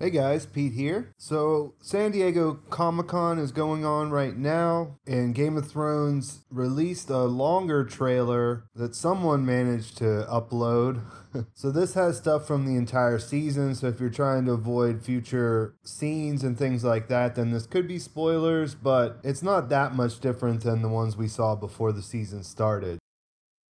Hey guys, Pete here. So, San Diego Comic-Con is going on right now, and Game of Thrones released a longer trailer that someone managed to upload. So this has stuff from the entire season, so if you're trying to avoid future scenes and things like that, then this could be spoilers, but it's not that much different than the ones we saw before the season started.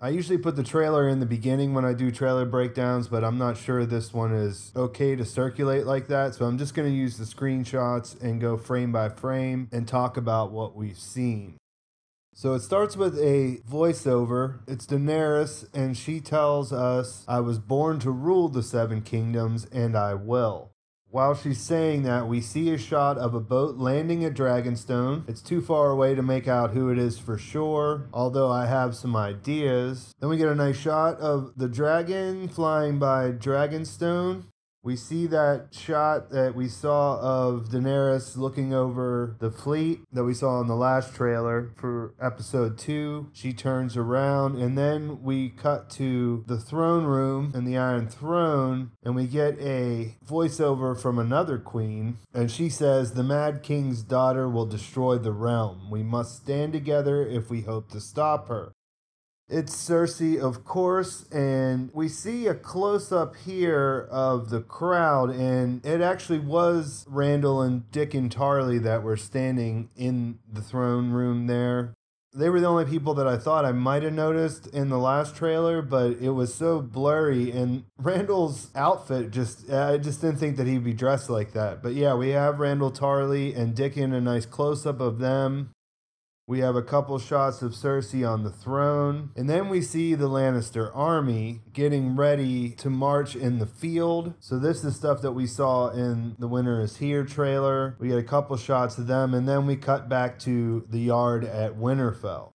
I usually put the trailer in the beginning when I do trailer breakdowns, but I'm not sure this one is okay to circulate like that. So I'm just going to use the screenshots and go frame by frame and talk about what we've seen. So it starts with a voiceover. It's Daenerys, and she tells us, "I was born to rule the Seven Kingdoms, and I will." While she's saying that, we see a shot of a boat landing at Dragonstone. It's too far away to make out who it is for sure, although I have some ideas. Then we get a nice shot of the dragon flying by Dragonstone. We see that shot that we saw of Daenerys looking over the fleet that we saw in the last trailer for episode 2. She turns around, and then we cut to the throne room and the Iron Throne, and we get a voiceover from another queen, and she says, "The Mad King's daughter will destroy the realm. We must stand together if we hope to stop her." It's Cersei, of course, and we see a close-up here of the crowd, and it actually was Randall and Dick and Tarly that were standing in the throne room there. They were the only people that I thought I might have noticed in the last trailer, but it was so blurry, and Randall's outfit I just didn't think that he'd be dressed like that. But yeah, we have Randall Tarly and Dick in a nice close-up of them. We have a couple shots of Cersei on the throne. And then we see the Lannister army getting ready to march in the field. So this is stuff that we saw in the Winter is Here trailer. We get a couple shots of them, and then we cut back to the yard at Winterfell.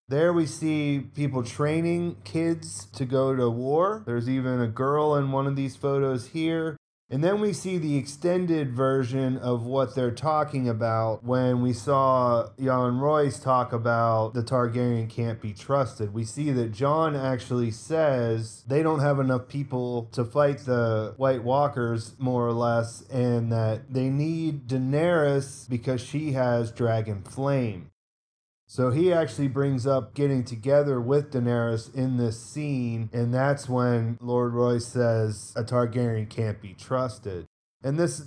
There we see people training kids to go to war. There's even a girl in one of these photos here. And then we see the extended version of what they're talking about when we saw Jon Royce talk about the Targaryen can't be trusted. We see that Jon actually says they don't have enough people to fight the White Walkers, more or less, and that they need Daenerys because she has dragon flame. So he actually brings up getting together with Daenerys in this scene, and that's when Lord Royce says a Targaryen can't be trusted. And there's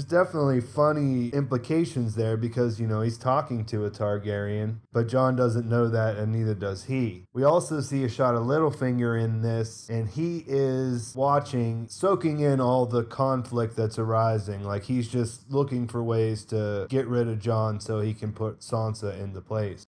definitely funny implications there because, he's talking to a Targaryen, but Jon doesn't know that, and neither does he. We also see a shot of Littlefinger in this, and he is watching, soaking in all the conflict that's arising. Like, he's just looking for ways to get rid of Jon so he can put Sansa into place.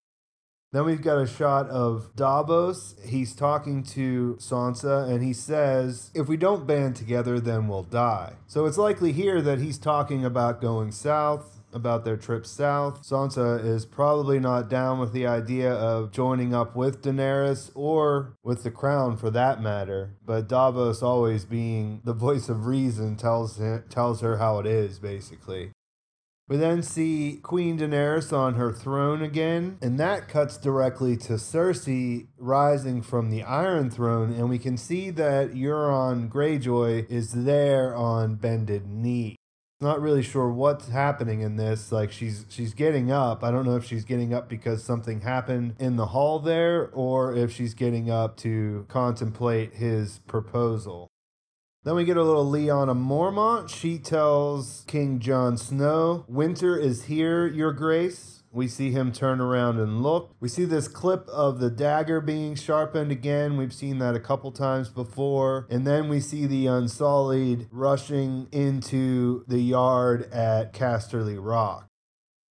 Then we've got a shot of Davos. He's talking to Sansa, and he says, "If we don't band together, then we'll die." So it's likely here that he's talking about going south, about their trip south. Sansa is probably not down with the idea of joining up with Daenerys, or with the crown for that matter. But Davos, always being the voice of reason, tells her how it is, basically. We then see Queen Daenerys on her throne again, and that cuts directly to Cersei rising from the Iron Throne, and we can see that Euron Greyjoy is there on bended knee. Not really sure what's happening in this. Like, she's getting up. I don't know if she's getting up because something happened in the hall there, or if she's getting up to contemplate his proposal. Then we get a little Lyanna Mormont. She tells King Jon Snow, "Winter is here, your grace." We see him turn around and look. We see this clip of the dagger being sharpened again. We've seen that a couple times before. And then we see the Unsullied rushing into the yard at Casterly Rock.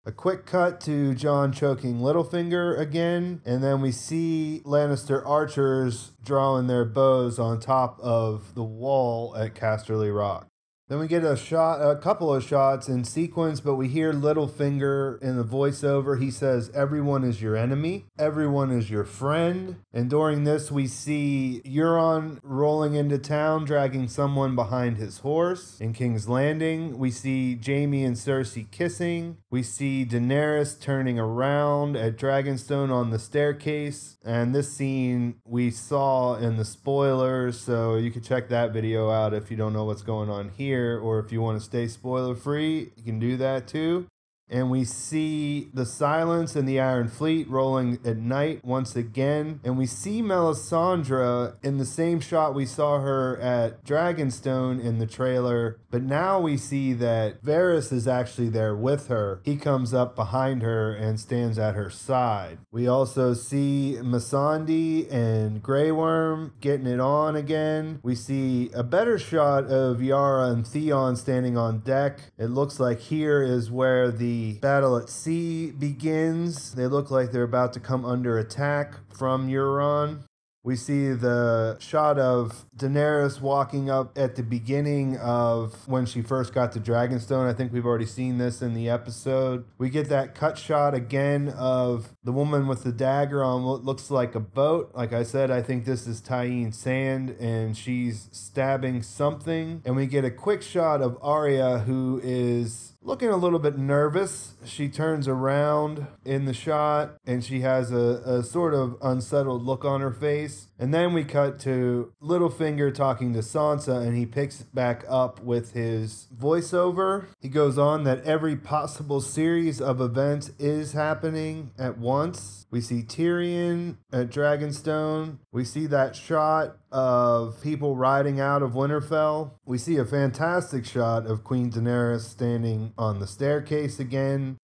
A quick cut to Jon choking Littlefinger again, and then we see Lannister archers drawing their bows on top of the wall at Casterly Rock. Then we get a couple of shots in sequence, but we hear Littlefinger in the voiceover. He says, "Everyone is your enemy. Everyone is your friend." And during this, we see Euron rolling into town, dragging someone behind his horse. In King's Landing, we see Jaime and Cersei kissing. We see Daenerys turning around at Dragonstone on the staircase. And this scene we saw in the spoilers, so you can check that video out if you don't know what's going on here. here, or if you want to stay spoiler free, you can do that too. And we see the Silence and the Iron Fleet rolling at night once again. And we see Melisandre in the same shot we saw her at Dragonstone in the trailer. But now we see that Varys is actually there with her. He comes up behind her and stands at her side. We also see Melisandre and Grey Worm getting it on again. We see a better shot of Yara and Theon standing on deck. It looks like here is where the battle at sea begins. They look like they're about to come under attack from Euron. We see the shot of Daenerys walking up at the beginning of when she first got to Dragonstone. I think we've already seen this in the episode. We get that cut shot again of the woman with the dagger on what looks like a boat. Like I said, I think this is Tyene Sand, and she's stabbing something. And we get a quick shot of Arya, who is looking a little bit nervous. She turns around in the shot and she has a sort of unsettled look on her face. And then we cut to Littlefinger talking to Sansa, and he picks back up with his voiceover. He goes on that every possible series of events is happening at once. We see Tyrion at Dragonstone. We see that shot of people riding out of Winterfell. We see a fantastic shot of Queen Daenerys standing on the staircase again.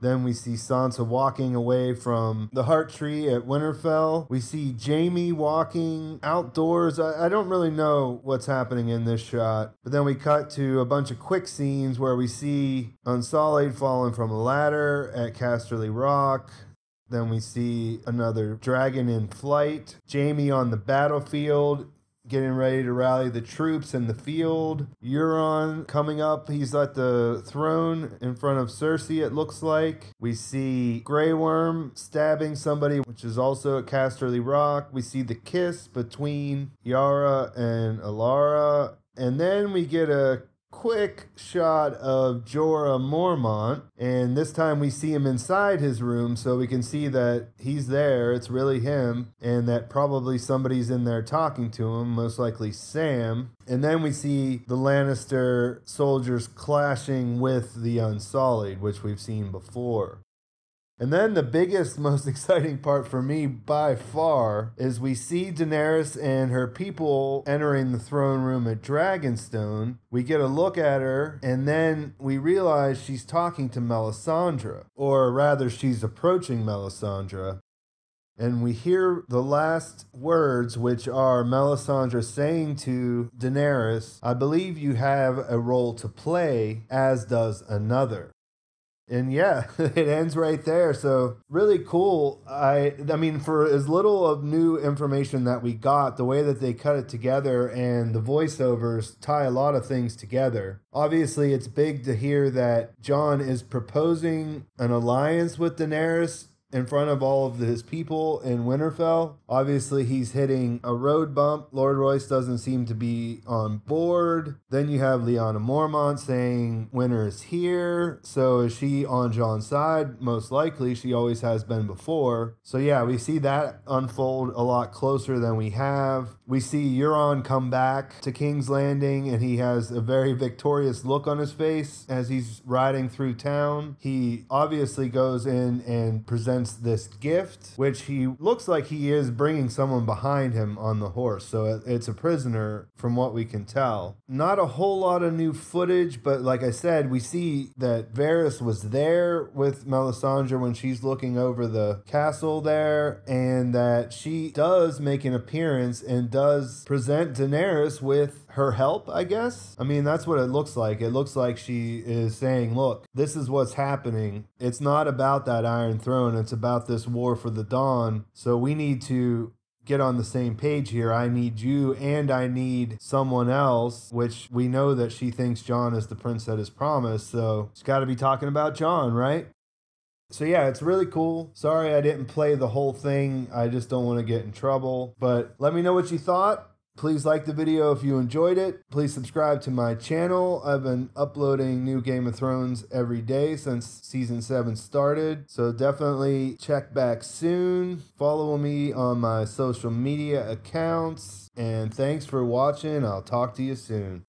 Then we see Sansa walking away from the Heart Tree at Winterfell. We see Jaime walking outdoors. I don't really know what's happening in this shot. But then we cut to a bunch of quick scenes where we see Unsullied falling from a ladder at Casterly Rock. Then we see another dragon in flight. Jaime on the battlefield, getting ready to rally the troops in the field. Euron coming up. He's at the throne in front of Cersei, it looks like. We see Grey Worm stabbing somebody, which is also at Casterly Rock. We see the kiss between Yara and Alara. And then we get a quick shot of Jorah Mormont, and this time we see him inside his room, so we can see that he's there, it's really him, and that probably somebody's in there talking to him, most likely Sam. And then we see the Lannister soldiers clashing with the Unsullied, which we've seen before. And then the biggest, most exciting part for me by far is we see Daenerys and her people entering the throne room at Dragonstone. We get a look at her, and then we realize she's talking to Melisandre, or rather she's approaching Melisandre. And we hear the last words, which are Melisandre saying to Daenerys, "I believe you have a role to play, as does another." And yeah, it ends right there. So really cool. I mean, for as little of new information that we got, the way that they cut it together and the voiceovers tie a lot of things together. Obviously, it's big to hear that Jon is proposing an alliance with Daenerys in front of all of his people in Winterfell. Obviously, he's hitting a road bump. Lord Royce doesn't seem to be on board. Then you have Lyanna Mormont saying winter is here. So is she on Jon's side? Most likely. She always has been before. So yeah, we see that unfold a lot closer than we have. We see Euron come back to King's Landing, and he has a very victorious look on his face as he's riding through town. He obviously goes in and presents this gift, which he looks like he is bringing someone behind him on the horse. So it's a prisoner from what we can tell. Not a whole lot of new footage, but like I said, we see that Varys was there with Melisandre when she's looking over the castle there, and that she does make an appearance and does present Daenerys with her help, I guess. I mean, that's what it looks like. It looks like she is saying, look, this is what's happening. It's not about that Iron Throne. It's about this war for the Dawn. So we need to get on the same page here. I need you, and I need someone else, which we know that she thinks Jon is the prince that is promised. So she's got to be talking about Jon, right? So yeah, it's really cool. Sorry I didn't play the whole thing. I just don't want to get in trouble. But let me know what you thought. Please like the video if you enjoyed it. Please subscribe to my channel. I've been uploading new Game of Thrones every day since Season 7 started. So definitely check back soon. Follow me on my social media accounts. And thanks for watching. I'll talk to you soon.